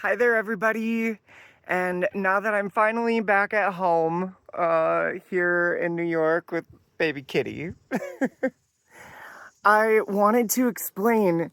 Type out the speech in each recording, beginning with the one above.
Hi there, everybody. And now that I'm finally back at home here in New York with baby Kitty, I wanted to explain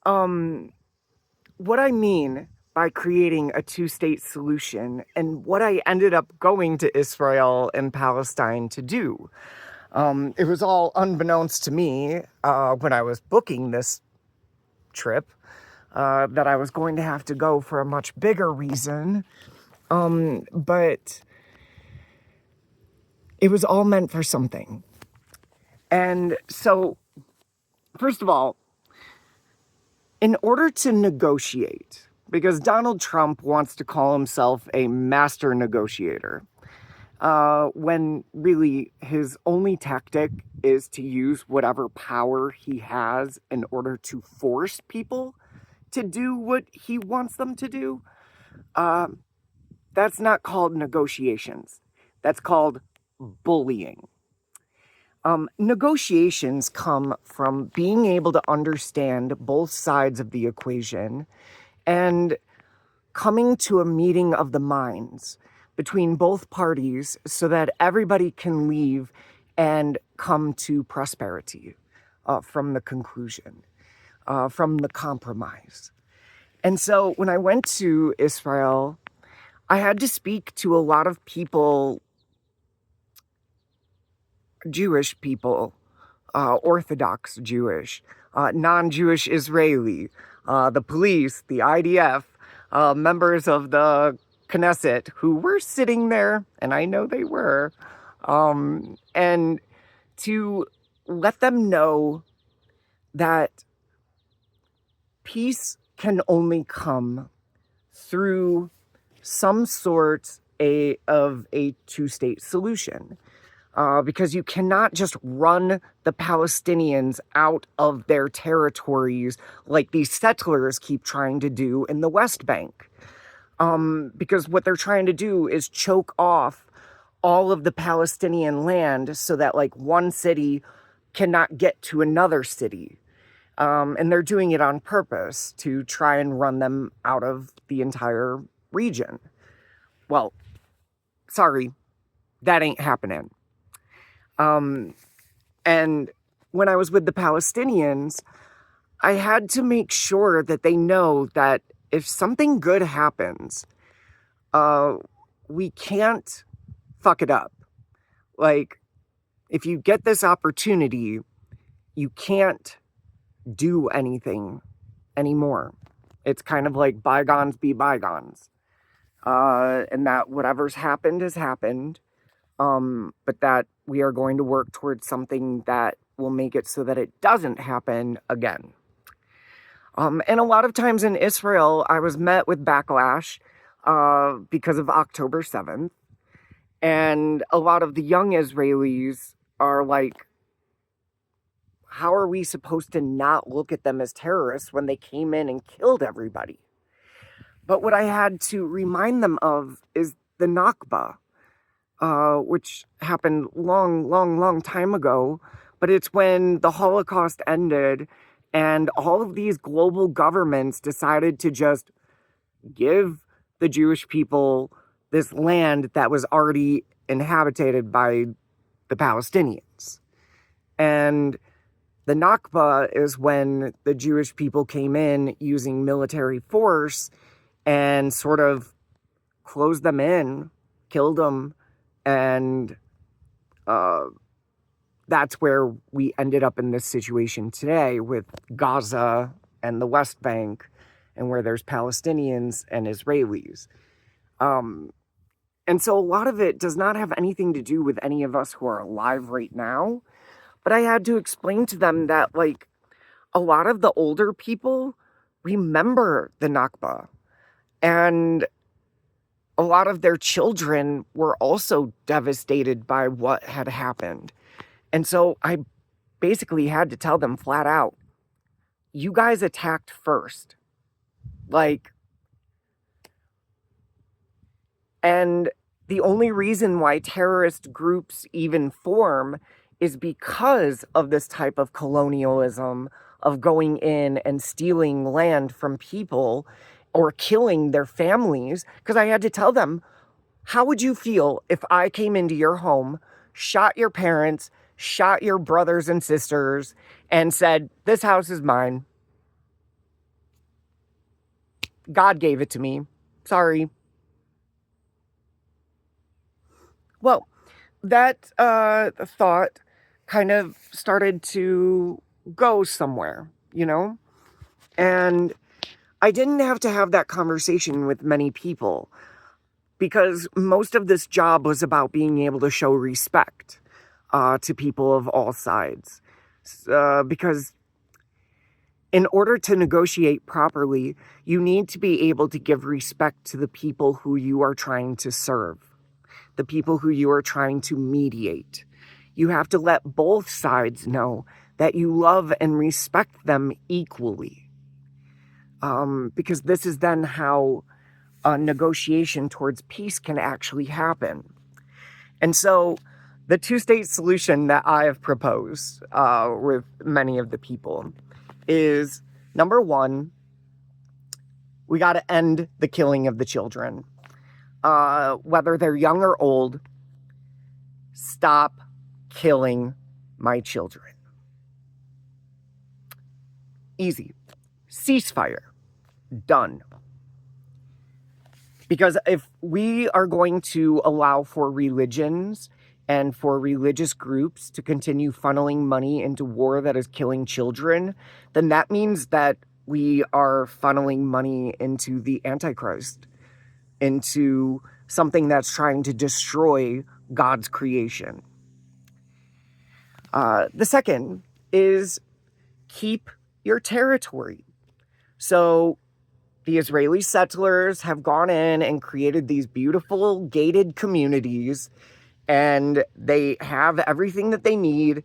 what I mean by creating a two-state solution and what I ended up going to Israel and Palestine to do. It was all unbeknownst to me when I was booking this trip that I was going to have to go for a much bigger reason. But it was all meant for something. And so, first of all, in order to negotiate, because Donald Trump wants to call himself a master negotiator, when really his only tactic is to use whatever power he has in order to force people to do what he wants them to do, that's not called negotiations. That's called bullying. Negotiations come from being able to understand both sides of the equation and coming to a meeting of the minds between both parties so that everybody can leave and come to prosperity from the conclusion, from the compromise. And so when I went to Israel, I had to speak to a lot of people, Jewish people, Orthodox Jewish, non-Jewish Israeli, the police, the IDF, members of the Knesset who were sitting there, and I know they were, and to let them know that peace can only come through some sort of a two-state solution. Because you cannot just run the Palestinians out of their territories like these settlers keep trying to do in the West Bank. Because what they're trying to do is choke off all of the Palestinian land so that like one city cannot get to another city. And they're doing it on purpose to try and run them out of the entire region. Well, sorry, that ain't happening. And when I was with the Palestinians, I had to make sure that they know that if something good happens, we can't fuck it up. Like, if you get this opportunity, you can't do anything anymore. It's kind of like bygones be bygones. And that whatever's happened has happened. But that we are going to work towards something that will make it so that it doesn't happen again. And a lot of times in Israel, I was met with backlash because of October 7th. And a lot of the young Israelis are like, how are we supposed to not look at them as terrorists when they came in and killed everybody? But what I had to remind them of is the Nakba. Which happened long time ago, but it's when the Holocaust ended and all of these global governments decided to just give the Jewish people this land that was already inhabited by the Palestinians. And the Nakba is when the Jewish people came in using military force and sort of closed them in, killed them, and that's where we ended up in this situation today with Gaza and the West Bank, and where there's Palestinians and Israelis. And so a lot of it does not have anything to do with any of us who are alive right now. But I had to explain to them that, like, a lot of the older people remember the Nakba. And a lot of their children were also devastated by what had happened. And so I basically had to tell them flat out, you guys attacked first. Like, and the only reason why terrorist groups even form is because of this type of colonialism of going in and stealing land from people or killing their families, because I had to tell them, how would you feel if I came into your home, shot your parents, shot your brothers and sisters, and said, this house is mine. God gave it to me. Sorry. Well, that thought kind of started to go somewhere, And I didn't have to have that conversation with many people because most of this job was about being able to show respect to people of all sides. Because in order to negotiate properly, you need to be able to give respect to the people who you are trying to serve, the people who you are trying to mediate. You have to let both sides know that you love and respect them equally. Because this is then how a negotiation towards peace can actually happen. And so the two-state solution that I have proposed with many of the people is, number one, we got to end the killing of the children. Whether they're young or old, stop killing my children. Easy. Ceasefire. Done. Because if we are going to allow for religions and for religious groups to continue funneling money into war that is killing children, then that means that we are funneling money into the Antichrist, into something that's trying to destroy God's creation. The second is keep your territory. So the Israeli settlers have gone in and created these beautiful gated communities, and they have everything that they need,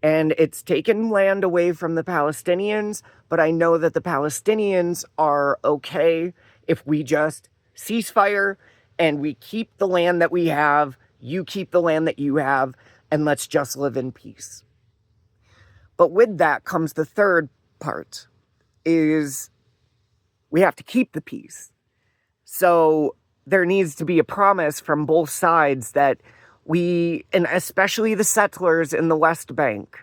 and it's taken land away from the Palestinians, but I know that the Palestinians are okay if we just cease fire and we keep the land that we have, you keep the land that you have, and let's just live in peace. But with that comes the third part, is we have to keep the peace. So there needs to be a promise from both sides that we, and especially the settlers in the West Bank,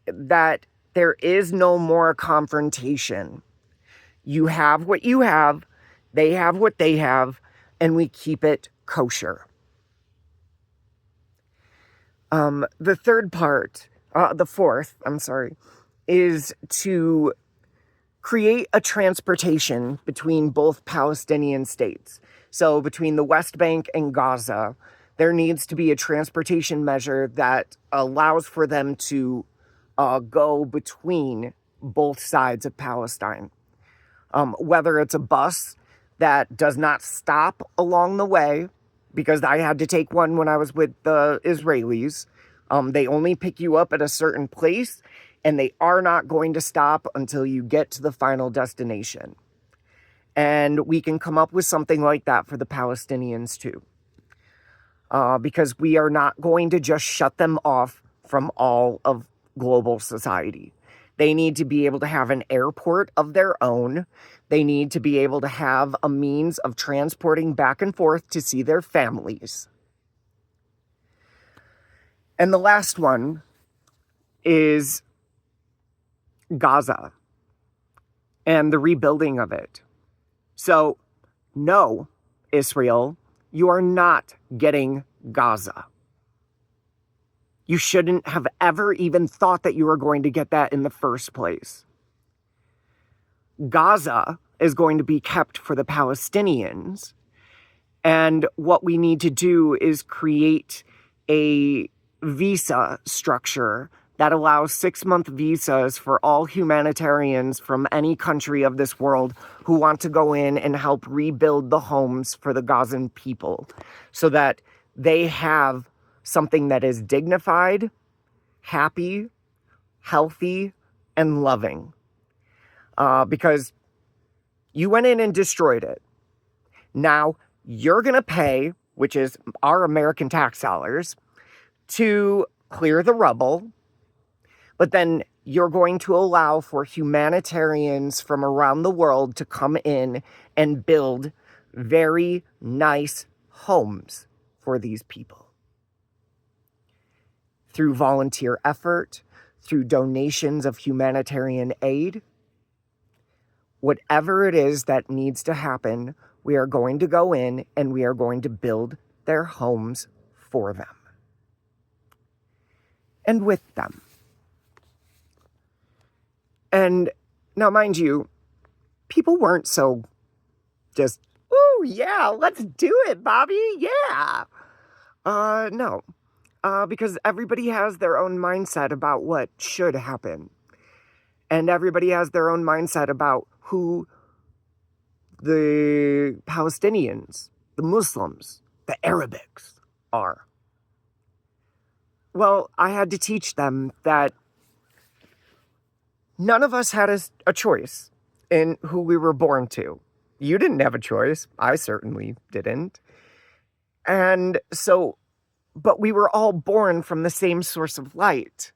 that there is no more confrontation. You have what you have, they have what they have, and we keep it kosher. The fourth, is to create a transportation between both Palestinian states. So between the West Bank and Gaza, there needs to be a transportation measure that allows for them to go between both sides of Palestine. Whether it's a bus that does not stop along the way, because I had to take one when I was with the Israelis. They only pick you up at a certain place, and they are not going to stop until you get to the final destination. And we can come up with something like that for the Palestinians too. Because we are not going to just shut them off from all of global society. They need to be able to have an airport of their own. They need to be able to have a means of transporting back and forth to see their families. And the last one is Gaza and the rebuilding of it. So, no, Israel, you are not getting Gaza. You shouldn't have ever even thought that you were going to get that in the first place. Gaza is going to be kept for the Palestinians. And what we need to do is create a visa structure that allows 6-month visas for all humanitarians from any country of this world who want to go in and help rebuild the homes for the Gazan people so that they have something that is dignified, happy, healthy, and loving. Because you went in and destroyed it. Now you're going to pay, which is our American tax dollars, to clear the rubble. But then you're going to allow for humanitarians from around the world to come in and build very nice homes for these people. Through volunteer effort, through donations of humanitarian aid, whatever it is that needs to happen, we are going to go in and we are going to build their homes for them and with them. And now, mind you, people weren't so just, "Ooh, yeah, let's do it, Bobby, yeah." No. Because everybody has their own mindset about what should happen. And everybody has their own mindset about who the Palestinians, the Muslims, the Arabics are. Well, I had to teach them that none of us had a choice in who we were born to. You didn't have a choice. I certainly didn't. And so, but we were all born from the same source of light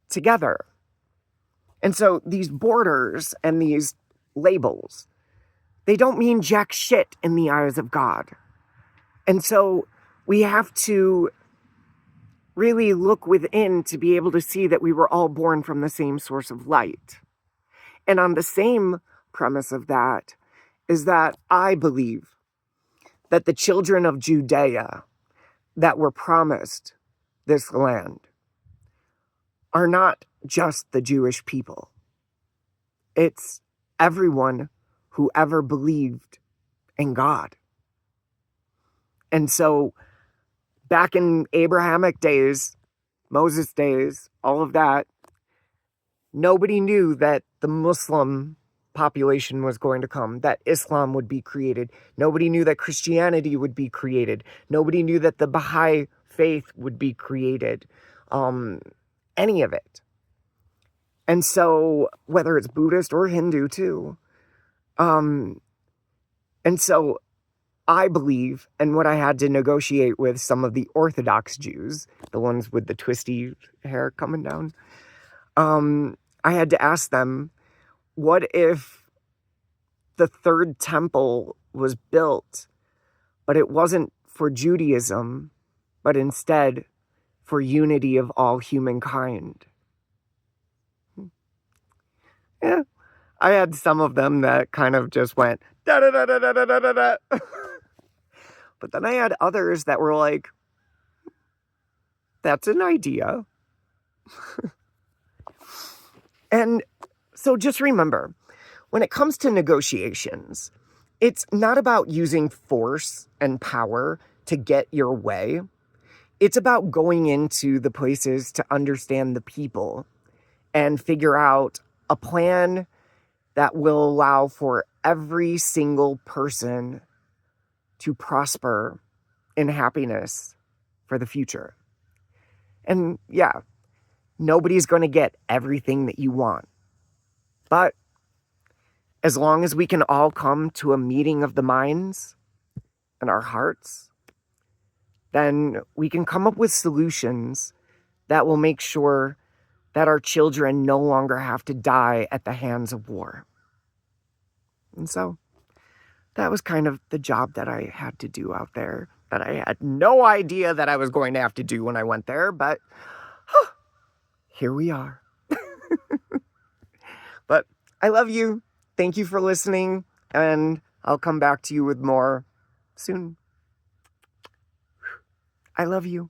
together. And so these borders and these labels, they don't mean jack shit in the eyes of God. And so we have to really look within to be able to see that we were all born from the same source of light. And on the same premise of that is that I believe that the children of Judea that were promised this land are not just the Jewish people. It's everyone who ever believed in God. And so back in Abrahamic days, Moses days, all of that, nobody knew that the Muslim population was going to come, that Islam would be created. Nobody knew that Christianity would be created. Nobody knew that the Baha'i faith would be created. Any of it. And so, whether it's Buddhist or Hindu too. And so, I believe, and what I had to negotiate with some of the Orthodox Jews, the ones with the twisty hair coming down, I had to ask them, what if the third temple was built, but it wasn't for Judaism, but instead for unity of all humankind? Yeah, I had some of them that kind of just went, da da da da da da da da. But then I had others that were like, that's an idea. And so just remember, when it comes to negotiations, it's not about using force and power to get your way. It's about going into the places to understand the people and figure out a plan that will allow for every single person to prosper in happiness for the future. And yeah, nobody's going to get everything that you want. But as long as we can all come to a meeting of the minds and our hearts, then we can come up with solutions that will make sure that our children no longer have to die at the hands of war. And so that was kind of the job that I had to do out there, that I had no idea that I was going to have to do when I went there, but here we are. But I love you. Thank you for listening, and I'll come back to you with more soon. I love you.